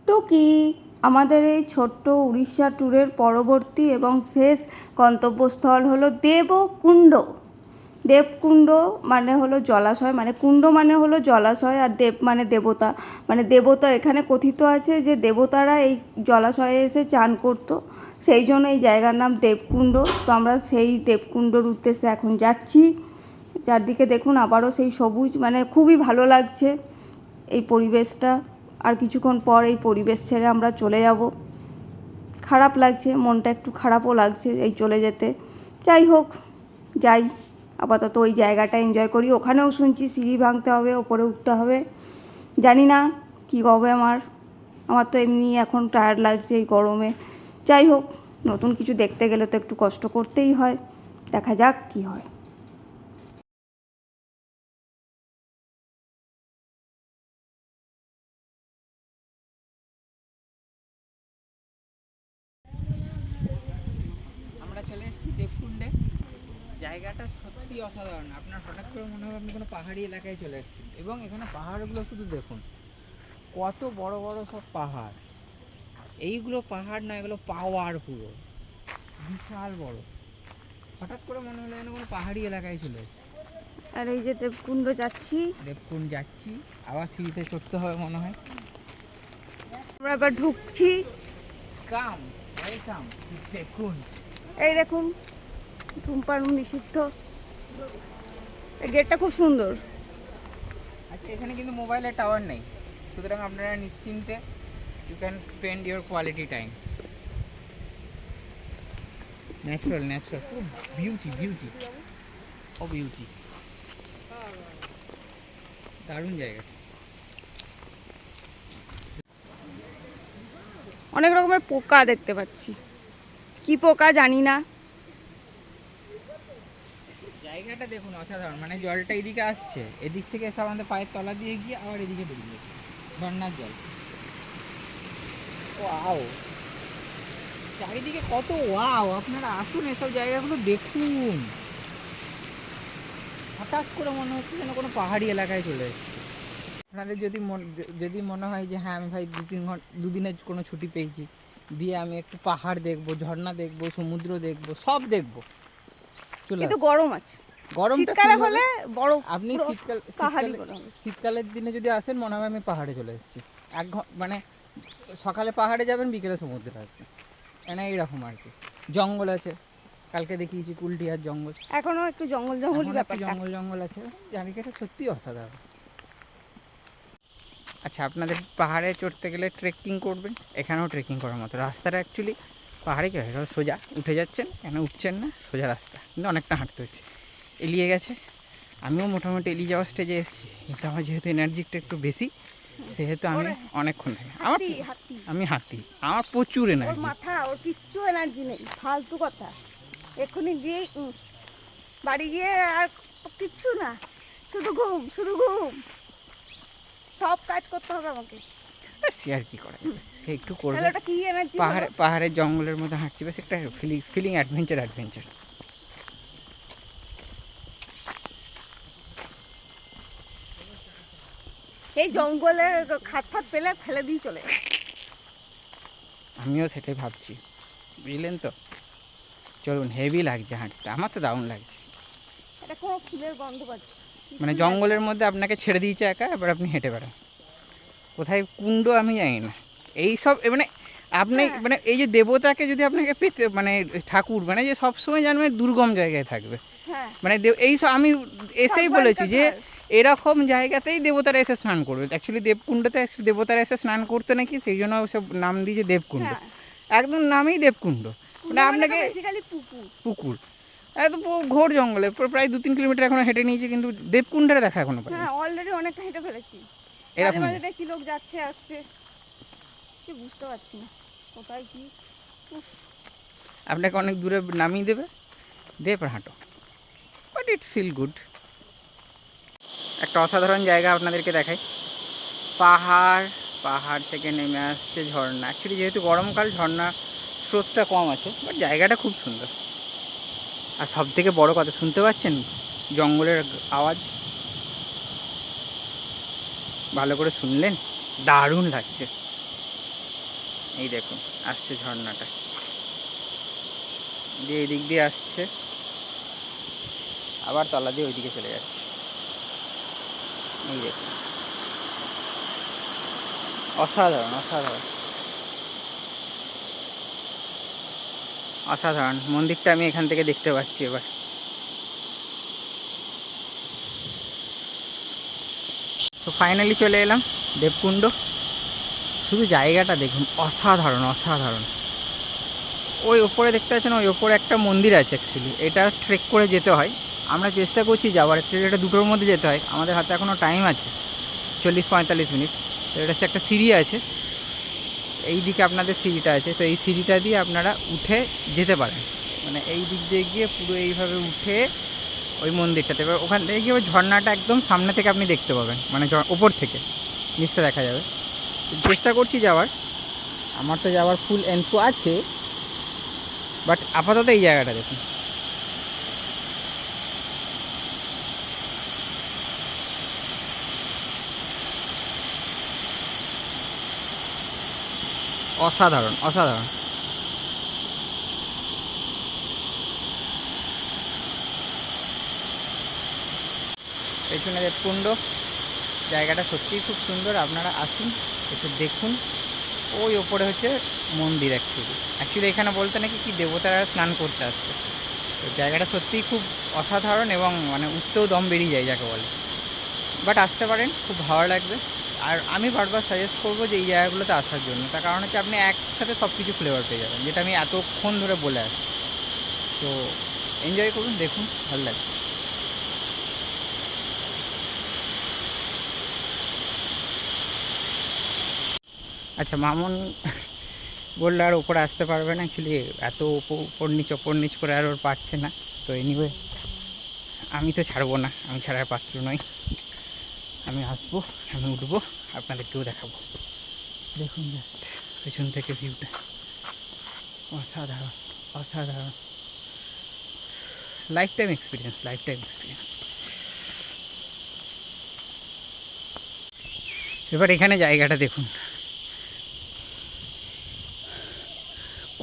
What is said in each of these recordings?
টুকি আমাদের এই ছোট্ট উড়িষ্যা ট্যুরের পরবর্তী এবং শেষ গন্তব্যস্থল হলো দেবকুণ্ড। দেবকুণ্ড মানে হলো জলাশয়, মানে কুণ্ড মানে হলো জলাশয়, আর দেব মানে দেবতা, মানে দেবতা এখানে কথিত আছে যে দেবতারা এই জলাশয়ে এসে চান করতো, সেই জন্য এই জায়গার নাম দেবকুণ্ড। তো আমরা সেই দেবকুণ্ডর উদ্দেশ্যে এখন যাচ্ছি। চারদিকে দেখুন আবারও সেই সবুজ, মানে খুবই ভালো লাগছে এই পরিবেশটা। আর কিছুক্ষণ পর এই পরিবেশ ছেড়ে আমরা চলে যাব। খারাপ লাগছে, মনটা একটু খারাপও লাগছে এই চলে যেতে। যাই হোক, যাই, আপাতত ওই জায়গাটা এনজয় করি। ওখানেও শুনছি সিঁড়ি ভাঙতে হবে, ওপরে উঠতে হবে, জানি না কী হবে আমার তো এমনি এখন টায়ার্ড লাগছে এই গরমে। যাই হোক, নতুন কিছু দেখতে গেলে তো একটু কষ্ট করতেই হয়, দেখা যাক কী হয়। আমরা চলে এসেছি দেবকুণ্ডে। জায়গাটা সত্যি অসাধারণ। আপনার হঠাৎ করে মনে হবে আপনি কোনো পাহাড়ি এলাকায় চলে এসেছেন। এবং এখানে পাহাড়গুলো শুধু দেখুন, কত বড় বড় সব পাহাড়। এইগুলো পাহাড় না, এগুলো পাওয়ার পুরো বিশাল বড়। হঠাৎ করে মনে হলো যেন কোনো পাহাড়ি এলাকায় চলে এসেছি। আর এই যে দেবকুণ্ড যাচ্ছি, দেবকুণ্ড যাচ্ছি, আবার সিঁড়িতে চড়তে হবে মনে হয়। আমরা এবার ঢুকছি। কাম ওয়েলকাম দেবকুণ্ড। এই দেখুন, ধূমপান নিষিদ্ধ। এই গেটটা খুব সুন্দর। আচ্ছা, এখানে কিন্তু মোবাইলের টাওয়ার নেই, সুতরাং আপনারা নিশ্চিন্তে you can spend your quality time. Natural খুব বিউটি ও বিউটি, দারুণ জায়গা। অনেক রকমের পোকা দেখতে পাচ্ছি, কি পোকা জানি না। জায়গাটা দেখুন অসাধারণ। মানে জলটা এদিকে আসছে, এদিক থেকে এসে আমাদের পায়ের তলা দিয়ে গিয়ে আবার এদিকে বেরিয়ে ঝর্নার জল। ওয়াও, চারিদিকে কত ওয়াও! আপনারা আসুন, এসব জায়গাগুলো দেখুন। হঠাৎ করে মনে হচ্ছে যেন কোনো পাহাড়ি এলাকায় চলে এসেছি। আপনাদের যদি মনে হয় যে হ্যাঁ আমি ভাই 2-3 দিনের কোনো ছুটি পেয়েছি, দিয়ে আমি একটু পাহাড় দেখবো, ঝর্ণা দেখবো, সমুদ্র দেখবো, সব দেখবো, চলে কিন্তু আসুন। গরম আছে, গরমটা শীতকালে হলে বড় আপনি পাহাড়ি গরম। শীতকালের দিনে যদি আসেন মনে হবে আমি পাহাড়ে চলে এসেছি। মানে সকালে পাহাড়ে যাবেন, বিকেলে সমুদ্রে আসবেন, মানে এইরকম আর কি। জঙ্গল আছে, কালকে দেখিয়েছি কুলটিয়ার জঙ্গল, এখনো একটু জঙ্গল জঙ্গল আছে। জায়গাটা সত্যি অসাধারণ। আচ্ছা, আপনাদের পাহাড়ে চড়তে গেলে ট্রেকিং করবেন, এখানেও ট্রেকিং করার মতো রাস্তাটা অ্যাকচুয়ালি পাহাড়ে কী হয়, সোজা উঠে যাচ্ছেন, এখানে উঠছেন না, সোজা রাস্তা, কিন্তু অনেকটা হাঁটতে হচ্ছে। এলিয়ে গেছে, আমিও মোটামুটি এলিয়ে যাওয়ার স্টেজে এসেছি, কিন্তু আমার যেহেতু এনার্জিটা একটু বেশি, সেহেতু আমি অনেকক্ষণ থাকি। আমি হাঁটি, আমার প্রচুর এনার্জি। মাথা ওর কিচ্ছু এনার্জি নেই, ফালতু কথা। এক্ষুনি গিয়েই বাড়ি গিয়ে আর কিচ্ছু না, শুধু ঘুম সব কাজ করতে হবে আমাকে। সে আর কি করা যাবে, একটু করবে। কি এনার্জি? পাহাড়ের জঙ্গলের মধ্যে হাঁটছি, বেশ একটা ফিলিং অ্যাডভেঞ্চার। এই জঙ্গলে খাট পেলে ফেলে দিয়ে চলে। আমিও সেটাই ভাবছি, বুঝলেন তো। চলুন, হেভি লাগছে হাঁটতে, আমার তো দারুণ লাগছে। এটা কোনো ফুলের গন্ধ পাচ্ছি, মানে জঙ্গলের মধ্যে আপনাকে ছেড়ে দিয়েছে একা, এবার আপনি হেঁটে বেড়ান। কোথায় কুণ্ড আমি জানি না, এই সব মানে আপনি মানে এই যে দেবতাকে যদি আপনাকে পেতে, মানে ঠাকুর মানে যে সবসময় জানবেন দুর্গম জায়গায় থাকবে, মানে এই সব আমি এসেই বলেছি যে এরকম জায়গাতেই দেবতারা এসে স্নান করবে। অ্যাকচুয়ালি দেবকুণ্ডতে দেবতারা এসে স্নান করতে নাকি, সেই জন্য সব নাম দিয়েছে দেবকুণ্ড। একদম নামেই দেবকুণ্ড, মানে আপনাকে পুকুর। একদম ঘোর জঙ্গলে প্রায় 2-3 কিলোমিটার এখনো হেঁটে নিয়েছি, কিন্তু দেবকুণ্ডের দেখা এখনো পাই। অলরেডি অনেকটা হেঁটে ফেলেছি। এরকম দেখছি লোক যাচ্ছে আসছে, কি বুঝতে পারছি না কোথায় কি। আপনাকে অনেক দূরে নামিয়ে দেবে, দিয়ে পর হাঁটো, বাট ইট ফিল গুড। একটা অসাধারণ জায়গা আপনাদেরকে দেখাই। পাহাড় থেকে নেমে আসছে ঝর্ণা। অ্যাকচুয়ালি যেহেতু গরমকাল, ঝর্ণা স্রোতটা কম আছে, বাট জায়গাটা খুব সুন্দর। আর সব থেকে বড় কথা, শুনতে পাচ্ছেন জঙ্গলের আওয়াজ? ভালো করে শুনলেন? দারুণ লাগছে। এই দেখুন আসছে ঝর্ণাটা, দিয়ে এই দিক দিয়ে আসছে, আবার তলা দিয়ে ওইদিকে চলে যাচ্ছে। এই দেখুন অসাধারণ অসাধারণ অসাধারণ। মন্দিরটা আমি এখান থেকে দেখতে পাচ্ছি এবার। তো ফাইনালি চলে এলাম দেবকুণ্ড। শুধু জায়গাটা দেখুন, অসাধারণ অসাধারণ। ওই ওপরে দেখতে পাচ্ছেন, ওই ওপরে একটা মন্দির আছে অ্যাকচুয়ালি। এটা ট্রেক করে যেতে হয়, আমরা চেষ্টা করছি যাওয়ার। অ্যাকচুয়ালি এটা দুটোর মধ্যে যেতে হয়, আমাদের হাতে এখনও টাইম আছে 40-45 মিনিট। তো এটা একটা সিঁড়ি আছে, এই দিকে আপনাদের সিঁড়িটা আছে, তো এই সিঁড়িটা দিয়ে আপনারা উঠে যেতে পারেন। মানে এই দিক দিয়ে গিয়ে পুরো এইভাবে উঠে ওই মন্দিরটাতে, এবার ওখান থেকে গিয়ে ওই ঝর্ণাটা একদম সামনে থেকে আপনি দেখতে পাবেন, মানে ওপর থেকে নিচটা দেখা যাবে। চেষ্টা করছি যাওয়ার, আমার তো যাওয়ার ফুল এনফো আছে, বাট আপাতত এই জায়গাটা দেখুন। অসাধারণ অসাধারণ। পেছনে দেবকুণ্ড, জায়গাটা সত্যিই খুব সুন্দর। আপনারা আসুন, এসে দেখুন। ওই ওপরে হচ্ছে মন্দির অ্যাকচুয়ালি এখানে বলতে নাকি কি দেবতারা স্নান করতে আসছে। তো জায়গাটা সত্যিই খুব অসাধারণ, এবং মানে উঠতেও দম বেরিয়ে যায় যাকে বলে। বাট আসতে পারেন, খুব ভালো লাগবে। আর আমি বারবার সাজেস্ট করবো যে এই জায়গাগুলোতে আসার জন্য, তার কারণ হচ্ছে আপনি একসাথে সব কিছু ফ্লেভার পেয়ে যাবেন, যেটা আমি এতক্ষণ ধরে বলে আসছি। তো এনজয় করুন, দেখুন, ভালো লাগবে। আচ্ছা, মামুন বললো আর ওপরে আসতে পারবে না, অ্যাকচুয়ালি এত ওপর নিচ করে আর ওর পারছে না। তো এনিওয়ে আমি তো ছাড়বো না, আমি ছাড়ার পাত্র নই। আমি আসবো, আমি উঠবো, আপনাদেরকেও দেখাবো। দেখুন জাস্ট পেছন থেকে ভিউটা, অসাধারণ অসাধারণ। Life time experience. এবার এখানে জায়গাটা দেখুন,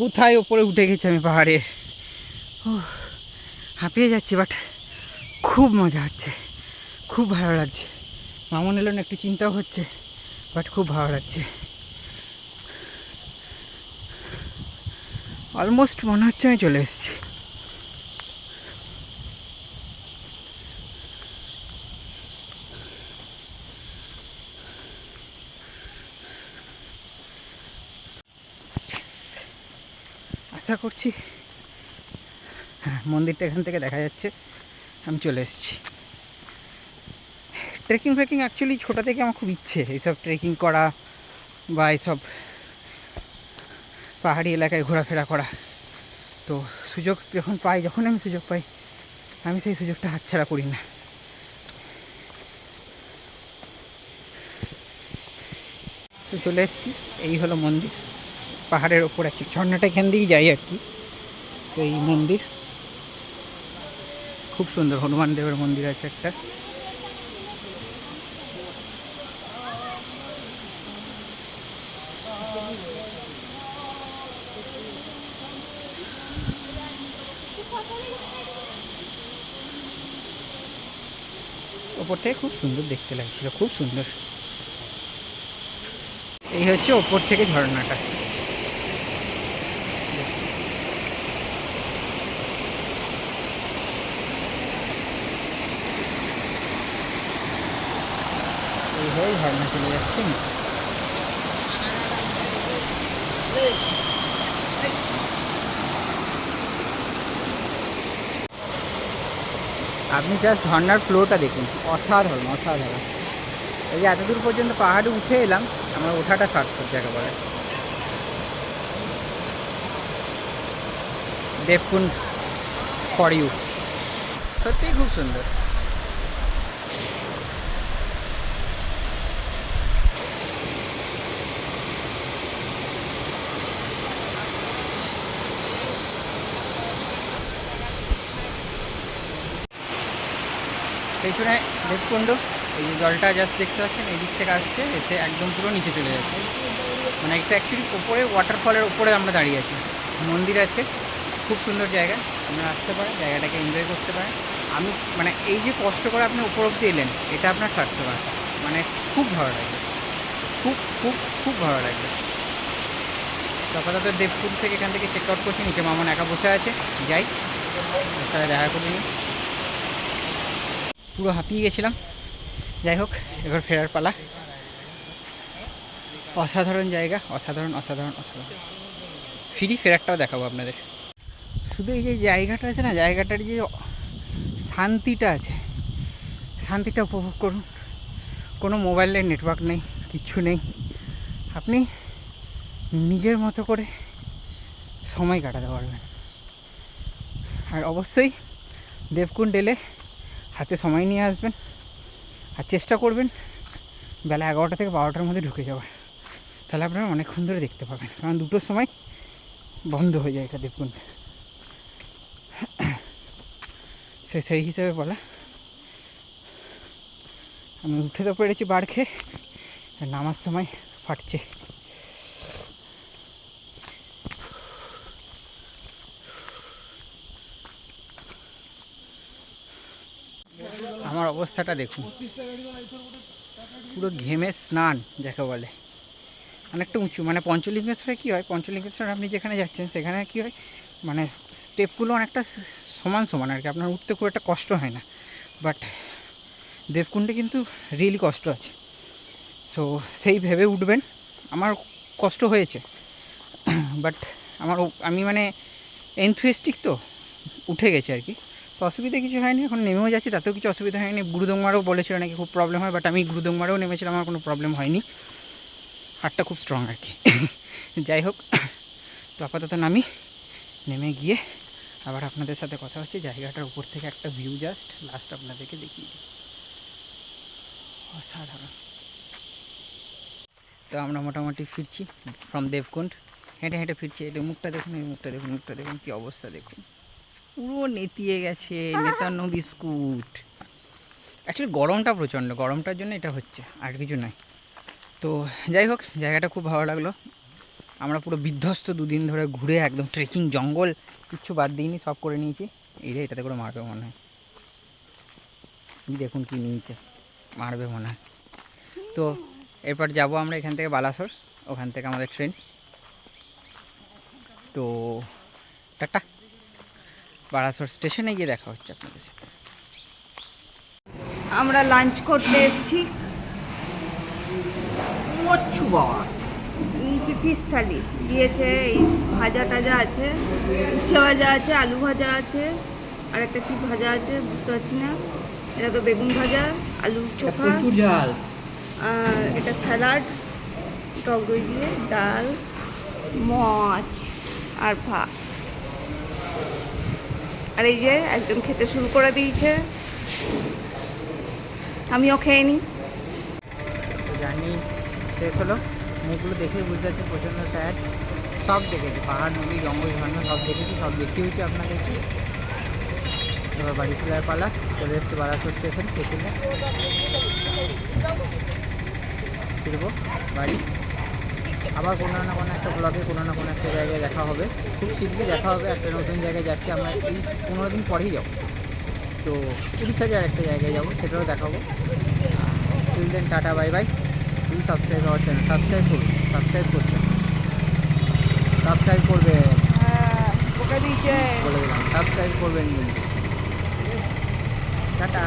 কোথায় ওপরে উঠে গেছি আমি পাহাড়ে। হাঁপিয়ে যাচ্ছি, বাট খুব মজা হচ্ছে, খুব ভালো লাগছে। মামুন এলো না, একটু চিন্তাও হচ্ছে, বাট খুব ভালো লাগছে। অলমোস্ট মনে হচ্ছে আমি চলে এসেছি। আশা করছি, হ্যাঁ, মন্দিরটা এখান থেকে দেখা যাচ্ছে। আমি চলে এসেছি। ট্রেকিং অ্যাকচুয়ালি ছোটো থেকে আমার খুব ইচ্ছে, এইসব ট্রেকিং করা বা এইসব পাহাড়ি এলাকায় ঘোরাফেরা করা। তো সুযোগ যখন আমি সুযোগ পাই, আমি সেই সুযোগটা হাতছাড়া করি না। তো চলে এসেছি, এই হলো মন্দির, পাহাড়ের ওপর আছে। ঝর্ণাটা এখান দিয়েই যাই আর কি। তো এই মন্দির খুব সুন্দর, হনুমান দেবের মন্দির আছে একটা। ওপর থেকে খুব সুন্দর দেখতে লাগছিল, খুব সুন্দর। এই হচ্ছে ওপর থেকে ঝর্ণাটা। এইভাবেই ঝর্ণা চলে যাচ্ছে। আপনি জাস্ট ঝর্ণার ফ্লোটা দেখুন, অসাধারণ অসাধারণ। এই যে এতদূর পর্যন্ত পাহাড়ে উঠে এলাম, আমার ওঠাটা সার্থক যাকে বলে। দেবকুণ্ড ফর ইউ, সত্যিই খুব সুন্দর। পেছনে দেবকুণ্ড, এই যে জলটা জাস্ট দেখতে পাচ্ছেন, এই দিক থেকে আসছে, এসে একদম পুরো নিচে চলে যাচ্ছে। মানে এটা অ্যাকচুয়ালি ওপরে ওয়াটারফলের ওপরে আমরা দাঁড়িয়ে আছি, মন্দির আছে, খুব সুন্দর জায়গা, আপনারা আসতে পারেন, জায়গাটাকে এনজয় করতে পারেন। আমি মানে এই যে কষ্ট করে আপনি উপর অব্দি এলেন, এটা আপনার সার্থক আছে, মানে খুব ভালো লাগবে, খুব খুব খুব ভালো লাগবে। তো আপাতত দেবপুর থেকে এখান থেকে চেক আউট করছি, নিচে মামন একা বসে আছে, যাই ওর সাথে দেখা করে নিই। পুরো হাঁপিয়ে গেছিলাম, যাই হোক এবার ফেরার পালা। অসাধারণ জায়গা, অসাধারণ অসাধারণ অসাধারণ। ফিরি ফেরারটাও দেখাবো আপনাদের। শুধু এই যে জায়গাটা আছে না, জায়গাটার যে শান্তিটা আছে, শান্তিটা উপভোগ করুন। কোনো মোবাইলের নেটওয়ার্ক নেই, কিচ্ছু নেই, আপনি নিজের মতো করে সময় কাটাতে পারবেন। আর অবশ্যই দেবকুণ্ড এলে হাতে সময় নিয়ে আসবেন, আর চেষ্টা করবেন বেলা 11টা থেকে 12টার মধ্যে ঢুকে যাওয়ার, তাহলে আপনারা অনেকক্ষণ ধরে দেখতে পাবেন, কারণ 2টোর সময় বন্ধ হয়ে যায় এটা দেবকুণ্ড। সেই হিসাবে বলা, আমি উঠে তো পেরেছি বার খেয়ে, নামার সময় ফাটছে। আমার অবস্থাটা দেখুন, পুরো ঘেমে স্নান যাকে বলে, অনেকটা উঁচু। মানে পঞ্চলিঙ্গেশ্বরে কী হয়, পঞ্চলিঙ্গেশ্বর আপনি যেখানে যাচ্ছেন সেখানে কী হয়, মানে স্টেপগুলো অনেকটা সমান সমান আর কি, আপনার উঠতে খুব একটা কষ্ট হয় না। বাট দেবকুণ্ডে কিন্তু রিয়েলি কষ্ট আছে, তো সেই ভেবে উঠবেন। আমার কষ্ট হয়েছে, বাট আমি মানে এনথুয়েস্টিক, তো উঠে গেছে আর কি, তো অসুবিধা কিছু হয়নি। এখন নেমেও যাচ্ছি, তাতেও কিছু অসুবিধা হয়নি। গুরুদংমারও বলেছিল নাকি খুব প্রবলেম হয়, বাট আমি গুরুদংমারেও নেমেছিলাম, আমার কোনো প্রবলেম হয়নি, হাতটা খুব স্ট্রং আর কি। যাই হোক, তো আপাতত নেমে গিয়ে আবার আপনাদের সাথে কথা হচ্ছে। জায়গাটার উপর থেকে একটা ভিউ জাস্ট লাস্ট আপনাদেরকে দেখিয়ে দিই, অসাধারণ। তো আমরা মোটামুটি ফিরছি ফ্রম দেবকুণ্ড, হেঁটে হেঁটে ফিরছি। এটা মুখটা দেখুন, এই মুখটা দেখুন, মুখটা দেখুন, কী অবস্থা দেখুন, পুরো নেতিয়ে গেছে, নেতানো বিস্কুট। অ্যাকচুয়ালি গরমটা প্রচণ্ড, গরমটার জন্য এটা হচ্ছে, আর কিছু নয়। তো যাই হোক, জায়গাটা খুব ভালো লাগলো। আমরা পুরো বিধ্বস্ত 2 দিন ধরে ঘুরে একদম ট্রেকিং, জঙ্গল কিচ্ছু বাদ দিইনি, সব করে নিয়েছি। এই রে, এটাতে করে মারবে মনে হয়, দেখুন কি নিয়েছে, মারবে মনে হয়। তো এরপর যাব আমরা এখান থেকে বালাসোর, ওখান থেকে আমাদের ট্রেন। তো টাটা, বালাসোর স্টেশনে গিয়ে দেখা হচ্ছে আপনাদের সাথে। আমরা লাঞ্চ করতে এসেছি, বাবা নিচে ফিশ থালি দিয়েছে, এই ভাজা টাজা আছে, উচ্ছে ভাজা আছে, আলু ভাজা আছে, আর একটা কী ভাজা আছে বুঝতে পারছি না, এটা তো বেগুন ভাজা, আলু চোখা, ঝাল, আর এটা স্যালাড, টক দই দিয়ে, ডাল, মাছ আর ভাত। আর এই যে একজন খেতে শুরু করে দিয়েছে, আমিও খেয়ে নিই। জার্নি শেষ হলো, মুখগুলো দেখেই বুঝতে পারছি প্রচণ্ড টায়ার্ড। সব দেখেছি, পাহাড়, নদী, জঙ্গল, ঝর্ণা সব দেখেছি, সব দেখিয়েছি আপনাদেরকে। এবার বাড়ি ফেরার পালা, চলে এসেছি বালাসোর স্টেশন, পেছনে ফিরবো বাড়ি। আবার কোনো না কোনো একটা ব্লগে, কোনো না কোনো একটা জায়গায় দেখা হবে, খুব শীঘ্রই দেখা হবে। একটা নতুন জায়গায় যাচ্ছি আমরা, এই 15 দিন পরেই যাবো। তো উড়িষ্যার একটা জায়গায় যাবো, সেটাও দেখাবো। Till then, tata, bye bye. Please subscribe our channel, subscribe করুন, সাবস্ক্রাইব করছেন, সাবস্ক্রাইব করবেন, ওকে দিয়েছে। বলে দিলাম সাবস্ক্রাইব করবেন কিন্তু। টাটা।